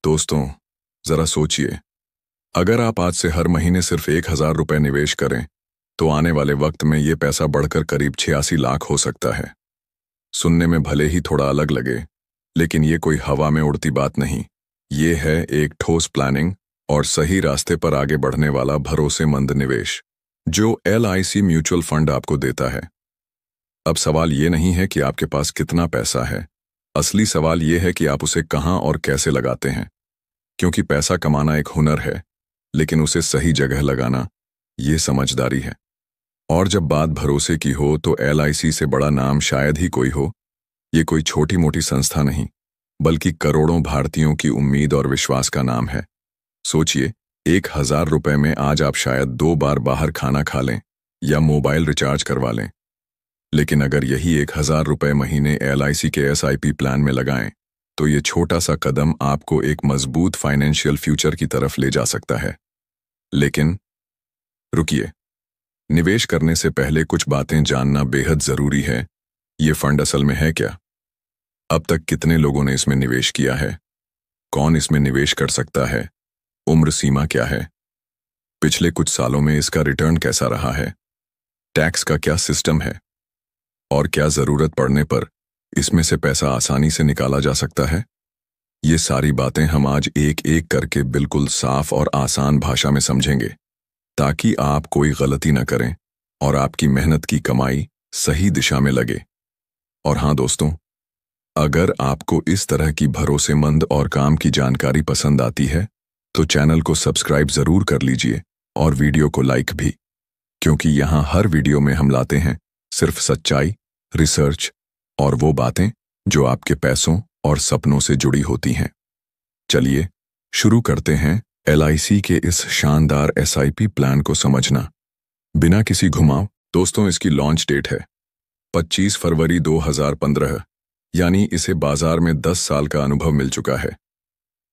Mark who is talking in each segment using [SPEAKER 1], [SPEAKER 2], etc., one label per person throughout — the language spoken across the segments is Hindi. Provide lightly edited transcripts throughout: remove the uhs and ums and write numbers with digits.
[SPEAKER 1] दोस्तों, जरा सोचिए, अगर आप आज से हर महीने सिर्फ 1,000 रुपए निवेश करें, तो आने वाले वक्त में ये पैसा बढ़कर करीब 86 लाख हो सकता है। सुनने में भले ही थोड़ा अलग लगे, लेकिन ये कोई हवा में उड़ती बात नहीं। ये है एक ठोस प्लानिंग और सही रास्ते पर आगे बढ़ने वाला भरोसेमंद निवेश, जो LIC म्यूचुअल फंड आपको देता है। अब सवाल ये नहीं है कि आपके पास कितना पैसा है, असली सवाल ये है कि आप उसे कहाँ और कैसे लगाते हैं। क्योंकि पैसा कमाना एक हुनर है, लेकिन उसे सही जगह लगाना ये समझदारी है। और जब बात भरोसे की हो तो LIC से बड़ा नाम शायद ही कोई हो। ये कोई छोटी मोटी संस्था नहीं, बल्कि करोड़ों भारतीयों की उम्मीद और विश्वास का नाम है। सोचिए, 1,000 रुपए में आज आप शायद 2 बार बाहर खाना खा लें या मोबाइल रिचार्ज करवा लें। लेकिन अगर यही 1,000 रुपए महीने LIC के SIP प्लान में लगाएं, तो ये छोटा सा कदम आपको एक मजबूत फाइनेंशियल फ्यूचर की तरफ ले जा सकता है। लेकिन रुकिए, निवेश करने से पहले कुछ बातें जानना बेहद जरूरी है। ये फंड असल में है क्या? अब तक कितने लोगों ने इसमें निवेश किया है? कौन इसमें निवेश कर सकता है? उम्र सीमा क्या है? पिछले कुछ सालों में इसका रिटर्न कैसा रहा है? टैक्स का क्या सिस्टम है? और क्या जरूरत पड़ने पर इसमें से पैसा आसानी से निकाला जा सकता है? ये सारी बातें हम आज एक एक करके बिल्कुल साफ और आसान भाषा में समझेंगे, ताकि आप कोई गलती न करें और आपकी मेहनत की कमाई सही दिशा में लगे। और हाँ दोस्तों, अगर आपको इस तरह की भरोसेमंद और काम की जानकारी पसंद आती है, तो चैनल को सब्सक्राइब जरूर कर लीजिए और वीडियो को लाइक भी, क्योंकि यहाँ हर वीडियो में हम लाते हैं सिर्फ सच्चाई, रिसर्च और वो बातें जो आपके पैसों और सपनों से जुड़ी होती हैं। चलिए शुरू करते हैं LIC के इस शानदार SIP प्लान को समझना बिना किसी घुमाव। दोस्तों, इसकी लॉन्च डेट है 25 फरवरी 2015, यानी इसे बाजार में 10 साल का अनुभव मिल चुका है।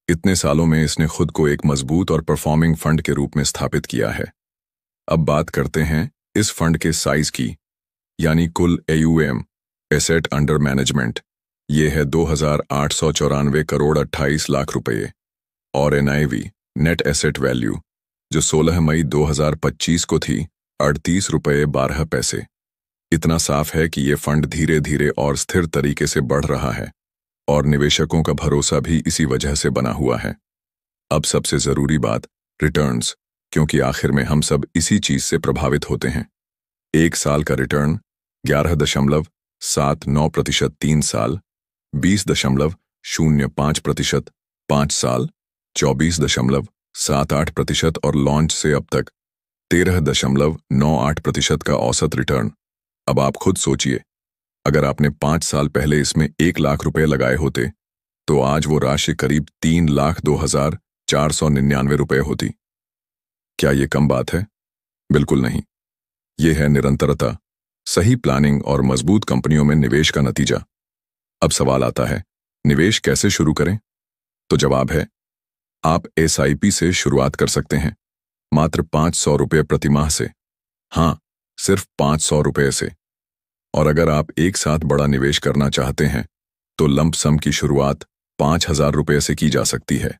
[SPEAKER 1] इतने सालों में इसने खुद को एक मजबूत और परफॉर्मिंग फंड के रूप में स्थापित किया है। अब बात करते हैं इस फंड के साइज की, यानी कुल AUM, एसेट अंडर मैनेजमेंट। ये है 2,894 करोड़ 28 लाख रुपये। और NIV, नेट एसेट वैल्यू, जो 16 मई 2025 को थी 38 रुपये 12 पैसे। इतना साफ है कि ये फंड धीरे धीरे और स्थिर तरीके से बढ़ रहा है, और निवेशकों का भरोसा भी इसी वजह से बना हुआ है। अब सबसे जरूरी बात, रिटर्न्स, क्योंकि आखिर में हम सब इसी चीज से प्रभावित होते हैं। 1 साल का रिटर्न 11.79% 3 साल, 20.05% 5 साल, 24.78% और लॉन्च से अब तक 13.98% का औसत रिटर्न। अब आप खुद सोचिए, अगर आपने 5 साल पहले इसमें 1 लाख रुपए लगाए होते, तो आज वो राशि करीब 3,02,499 रुपए होती। क्या ये कम बात है? बिल्कुल नहीं। ये है निरंतरता, सही प्लानिंग और मजबूत कंपनियों में निवेश का नतीजा। अब सवाल आता है, निवेश कैसे शुरू करें? तो जवाब है, आप SIP से शुरुआत कर सकते हैं, मात्र 500 रुपये प्रतिमाह से। हाँ, सिर्फ 500 रुपये से। और अगर आप एक साथ बड़ा निवेश करना चाहते हैं, तो लंप सम की शुरुआत 5,000 रुपये से की जा सकती है।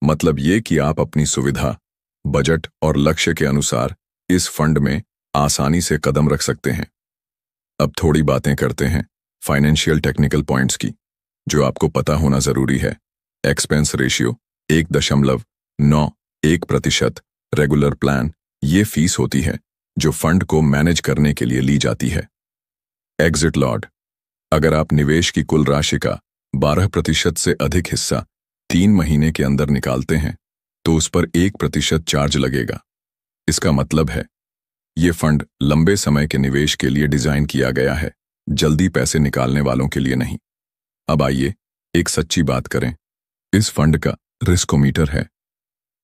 [SPEAKER 1] मतलब ये कि आप अपनी सुविधा, बजट और लक्ष्य के अनुसार इस फंड में आसानी से कदम रख सकते हैं। अब थोड़ी बातें करते हैं फाइनेंशियल टेक्निकल पॉइंट्स की, जो आपको पता होना जरूरी है। Expense ratio 1.91%। रेगुलर प्लान, ये फीस होती है जो फंड को मैनेज करने के लिए ली जाती है। एग्जिट लॉट, अगर आप निवेश की कुल राशि का 12% से अधिक हिस्सा 3 महीने के अंदर निकालते हैं, तो उस पर 1% चार्ज लगेगा। इसका मतलब है, ये फंड लंबे समय के निवेश के लिए डिजाइन किया गया है, जल्दी पैसे निकालने वालों के लिए नहीं। अब आइए एक सच्ची बात करें, इस फंड का रिस्कोमीटर है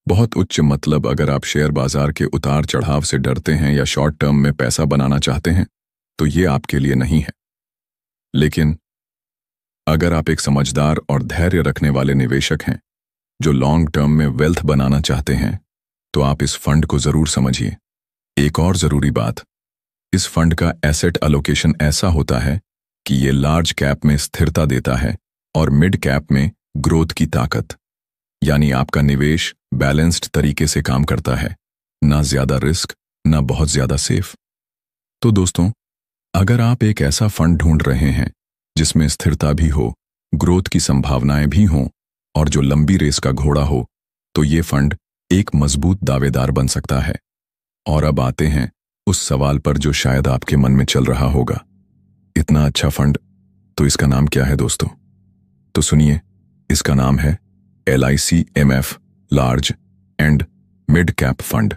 [SPEAKER 1] बहुत उच्च। मतलब अगर आप शेयर बाजार के उतार चढ़ाव से डरते हैं या शॉर्ट टर्म में पैसा बनाना चाहते हैं, तो ये आपके लिए नहीं है। लेकिन अगर आप एक समझदार और धैर्य रखने वाले निवेशक हैं, जो लॉन्ग टर्म में वेल्थ बनाना चाहते हैं, तो आप इस फंड को जरूर समझिए। एक और जरूरी बात, इस फंड का एसेट एलोकेशन ऐसा होता है कि ये लार्ज कैप में स्थिरता देता है और मिड कैप में ग्रोथ की ताकत। यानी आपका निवेश बैलेंस्ड तरीके से काम करता है, ना ज्यादा रिस्क, ना बहुत ज्यादा सेफ। तो दोस्तों, अगर आप एक ऐसा फंड ढूंढ रहे हैं जिसमें स्थिरता भी हो, ग्रोथ की संभावनाएं भी हों और जो लंबी रेस का घोड़ा हो, तो ये फंड एक मजबूत दावेदार बन सकता है। और अब आते हैं उस सवाल पर जो शायद आपके मन में चल रहा होगा, इतना अच्छा फंड, तो इसका नाम क्या है दोस्तों? तो सुनिए, इसका नाम है LICMF large and mid cap fund.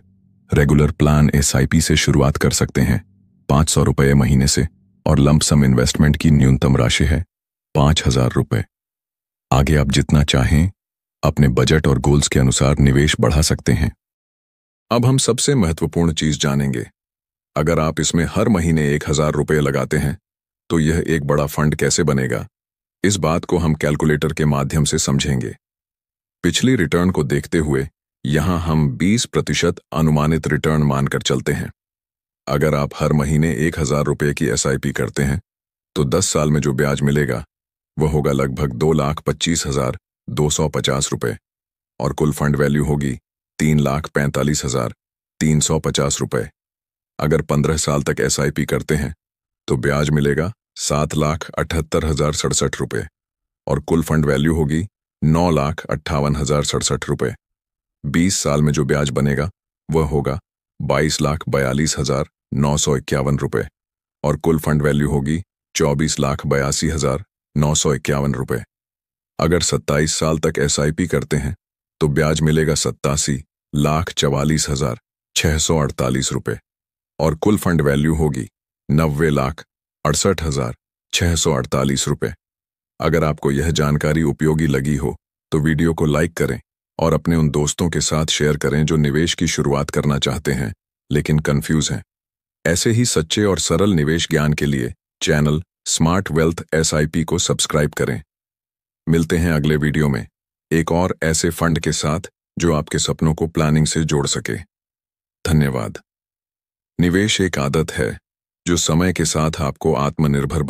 [SPEAKER 1] Regular plan SIP से शुरुआत कर सकते हैं 500 रुपये महीने से, और लंप सम इन्वेस्टमेंट की न्यूनतम राशि है 5000 रुपये। आगे आप जितना चाहें अपने बजट और गोल्स के अनुसार निवेश बढ़ा सकते हैं। अब हम सबसे महत्वपूर्ण चीज जानेंगे। अगर आप इसमें हर महीने 1000 रुपये लगाते हैं तो यह एक बड़ा फंड कैसे बनेगा? इस बात को हम कैलकुलेटर के माध्यम से समझेंगे। पिछली रिटर्न को देखते हुए यहां हम 20% अनुमानित रिटर्न मानकर चलते हैं। अगर आप हर महीने 1000 रुपये की SIP करते हैं तो 10 साल में जो ब्याज मिलेगा वह होगा लगभग 2,25,250 रुपये, और कुल फंड वैल्यू होगी 3,45,350 रुपये। अगर 15 साल तक SIP करते हैं तो ब्याज मिलेगा 7,78,067 रुपये, और कुल फंड वैल्यू होगी 9,58,067 रुपये। 20 साल में जो ब्याज बनेगा वह होगा 22,42,951 रुपये, और कुल फंड वैल्यू होगी 24,82,951 रुपये। अगर 27 साल तक SIP करते हैं तो ब्याज मिलेगा 87,44,648 रुपये, और कुल फंड वैल्यू होगी 90,68,648 रुपये। अगर आपको यह जानकारी उपयोगी लगी हो तो वीडियो को लाइक करें और अपने उन दोस्तों के साथ शेयर करें जो निवेश की शुरुआत करना चाहते हैं लेकिन कंफ्यूज हैं। ऐसे ही सच्चे और सरल निवेश ज्ञान के लिए चैनल स्मार्ट वेल्थ SIP को सब्सक्राइब करें। मिलते हैं अगले वीडियो में एक और ऐसे फंड के साथ जो आपके सपनों को प्लानिंग से जोड़ सके। धन्यवाद। निवेश एक आदत है जो समय के साथ आपको आत्मनिर्भर